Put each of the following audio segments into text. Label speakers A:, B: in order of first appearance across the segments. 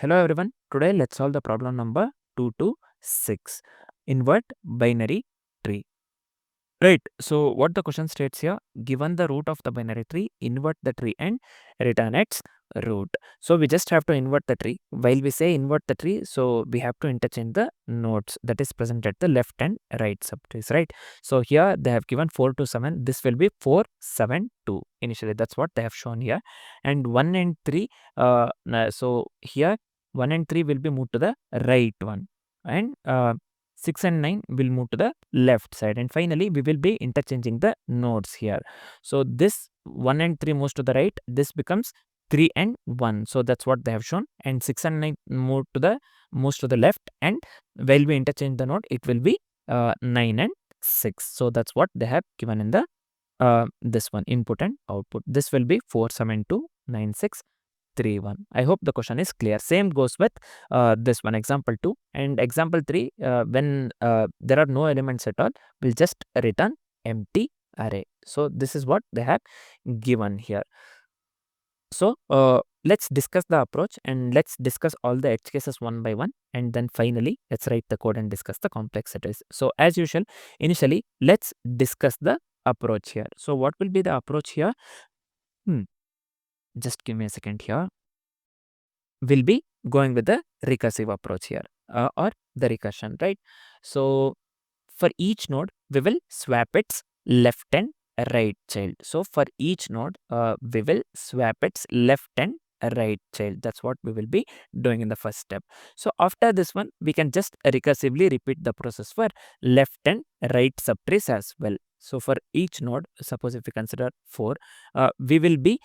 A: Hello everyone, today let's solve the problem number 2 to 6. Invert binary tree. Right, so what the question states here, given the root of the binary tree, invert the tree and return its root. So we just have to invert the tree. While we say invert the tree, so we have to interchange the nodes that is present at the left and right subtrees, right? So here they have given 4 to 7. This will be 4, 7, 2 initially. That's what they have shown here. And 1 and 3, so here 1 and 3 will be moved to the right one. And 6 and 9 will move to the left side, and finally we will be interchanging the nodes here. So this 1 and 3 moves to the right, this becomes 3 and 1. So that's what they have shown, and 6 and 9 moves to the left, and while we interchange the node it will be 9 and 6. So that's what they have given in the this one, input and output. This will be 4, 7, 2, 9, 6, 3, 1. I hope the question is clear. Same goes with this one, example 2 and example 3. When there are no elements at all, we'll just return empty array. So this is what they have given here. So let's discuss the approach, and let's discuss all the edge cases one by one, and then finally let's write the code and discuss the complexities. So as usual, initially let's discuss the approach here. So what will be the approach here? Just give me a second here. We'll be going with the recursive approach here, or the recursion, right? So for each node, we will swap its left and right child. So for each node, we will swap its left and right child. That's what we will be doing in the first step. So after this one, we can just recursively repeat the process for left and right subtrees as well. So for each node, suppose if we consider 4, we will be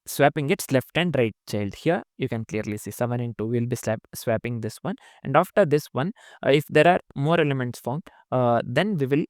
A: swapping its left and right child. Here you can clearly see 7 and 2 will be swapping this one, and after this one, if there are more elements found, then we will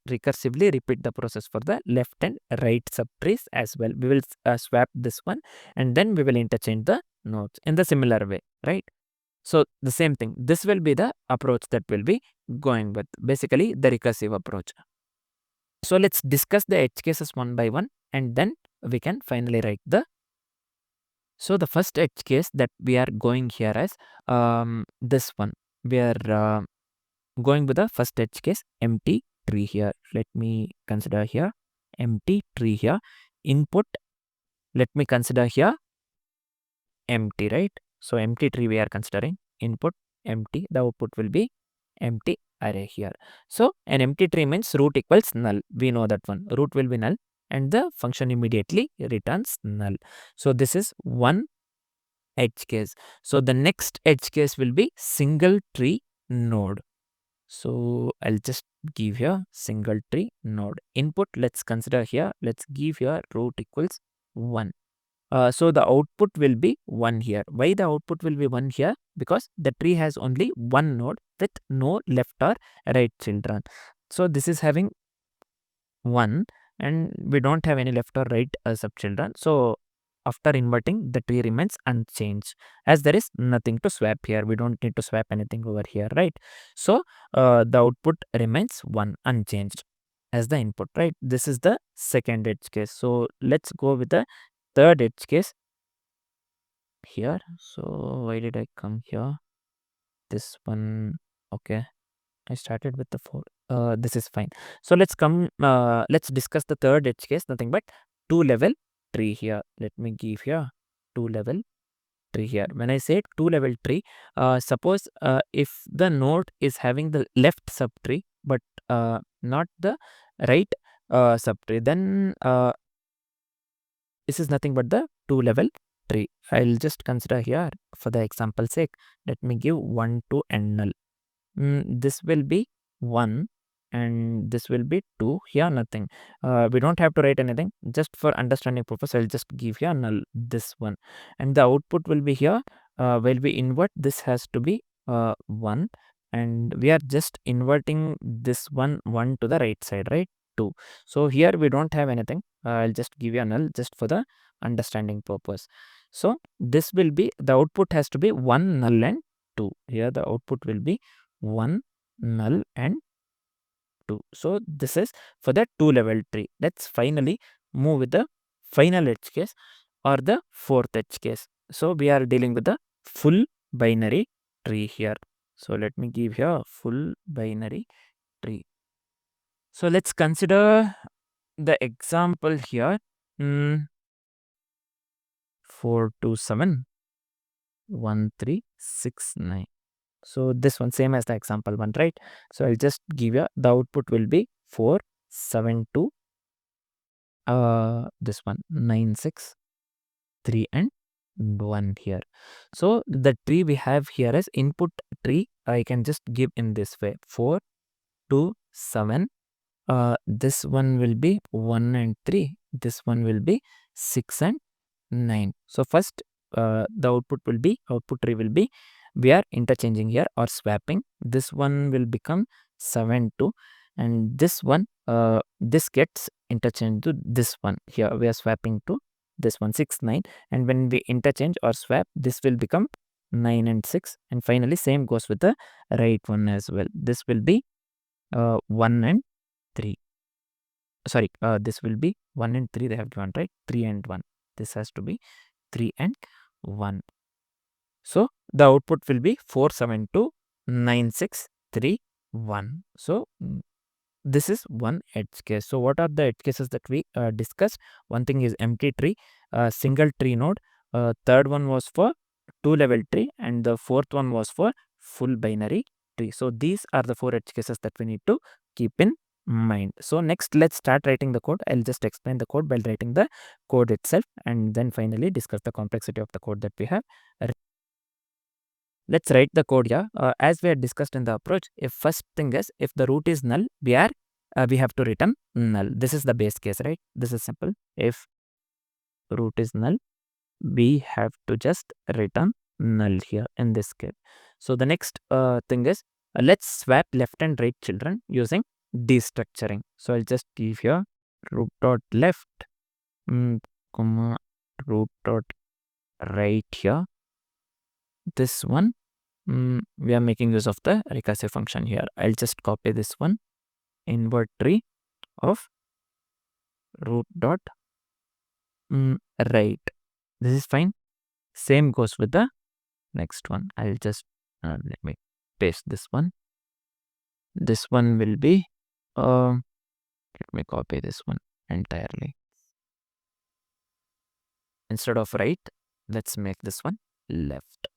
A: recursively repeat the process for the left and right subtrees as well. We will swap this one, and then we will interchange the nodes in the similar way, right? So the same thing, this will be the approach that we'll be going with, basically the recursive approach. So let's discuss the edge cases one by one, and then we can finally write the. So the first edge case that we are going here as this one. We are going with the first edge case, empty tree here. Let me consider here empty tree here. Input, let me consider here empty, right? So empty tree we are considering. Input empty, the output will be empty array here. So an empty tree means root equals null. We know that one. Root will be null, and the function immediately returns null. So this is one edge case. So the next edge case will be single tree node. So I'll just give here single tree node. Input, let's consider here, let's give here root equals 1. So the output will be 1 here. Why the output will be 1 here? Because the tree has only one node with no left or right children. So this is having 1, and we don't have any left or right subchildren. So after inverting, the tree remains unchanged, as there is nothing to swap here. We don't need to swap anything over here, right? So the output remains 1 unchanged as the input, right? This is the second edge case. So let's go with the third edge case here. So why did I come here? This one, okay. I started with the 4. This is fine. So let's discuss the third edge case, nothing but 2-level tree here. Let me give here 2-level tree here. When I say 2-level tree, suppose if the node is having the left subtree but not the right subtree, then this is nothing but the 2-level tree. I'll just consider here for the example sake. Let me give 1, 2 and null. This will be 1 and this will be 2. Here nothing. We don't have to write anything. Just for understanding purpose, I'll just give here null, this one. And the output will be here. While we invert, this has to be 1. And we are just inverting this 1 to the right side, right? 2. So here we don't have anything. I'll just give you a null just for the understanding purpose. So this will be, the output has to be 1 null and 2. Here the output will be 1 null and 2. So this is for the 2-level tree. Let's finally move with the final edge case or the fourth edge case. So we are dealing with the full binary tree here. So let me give here full binary tree. So let's consider the example here. 4271369. So this one same as the example one, right? So I'll just give you the output will be 472 this one 963 and 1 here. So the tree we have here is input tree. I can just give in this way 4 2 7. This one will be 1 and 3. This one will be 6 and 9. So first the output tree will be, we are interchanging here or swapping. This one will become 7 2, and this one this gets interchanged to this one here. We are swapping to this one 6 9, and when we interchange or swap, this will become 9 and 6, and finally same goes with the right one as well. This will be 1 and 3. Sorry, this will be 1 and 3 they have given, right? 3 and 1. This has to be 3 and 1. So the output will be 4729631. So this is one edge case. So what are the edge cases that we discussed? One thing is empty tree, single tree node. Third one was for two level tree, and the fourth one was for full binary tree. So these are the four edge cases that we need to keep in mind. So next, let's start writing the code. I'll just explain the code while writing the code itself, and then finally discuss the complexity of the code that we have. Let's write the code here. As we had discussed in the approach, if first thing is, if the root is null, we have to return null. This is the base case, right? This is simple. If root is null, we have to just return null here in this case. So the next thing is, let's swap left and right children using destructuring. So I'll just give here root dot left, comma root dot right here. This one, we are making use of the recursive function here. I'll just copy this one, invert tree of root dot right. This is fine. Same goes with the next one. I'll just let me paste this one. This one will be let me copy this one entirely. Instead of right, let's make this one left.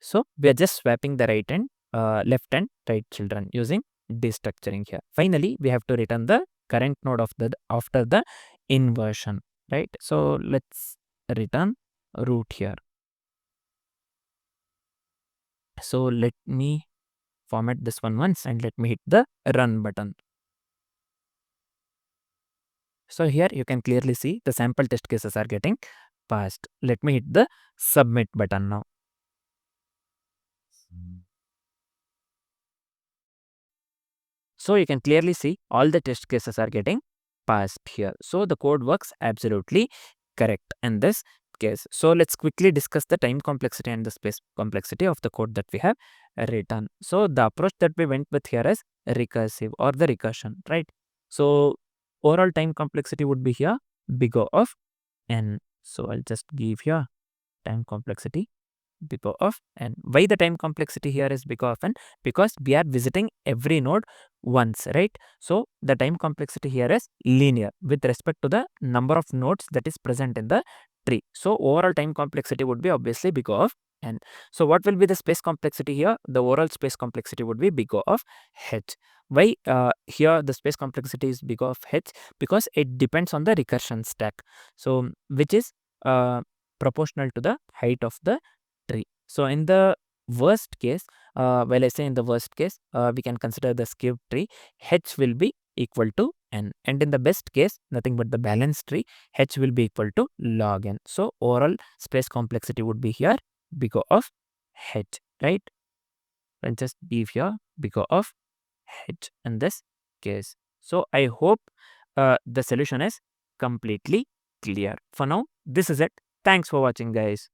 A: So we are just swapping the right and left and right children using destructuring here. Finally, we have to return the current node of the after the inversion, right? So let's return root here. So let me format this one once and let me hit the run button. So here you can clearly see the sample test cases are getting passed. Let me hit the submit button now. So you can clearly see all the test cases are getting passed here. So the code works absolutely correct in this case. So let's quickly discuss the time complexity and the space complexity of the code that we have written. So the approach that we went with here is recursive or the recursion, right? So overall time complexity would be here big O of n. So I'll just give here time complexity big O of n. Why the time complexity here is big O of n? Because we are visiting every node once, right? So the time complexity here is linear with respect to the number of nodes that is present in the tree. So overall time complexity would be obviously big O of n. So what will be the space complexity here? The overall space complexity would be big O of h. Why here the space complexity is big O of h? Because it depends on the recursion stack. So which is proportional to the height of the tree. So in the worst case, well, I say in the worst case, we can consider the skewed tree, h will be equal to n, and in the best case, nothing but the balanced tree, h will be equal to log n. So overall space complexity would be here big O of h, right? And just give here big O of h in this case. So I hope the solution is completely clear. For now, this is it. Thanks for watching, guys.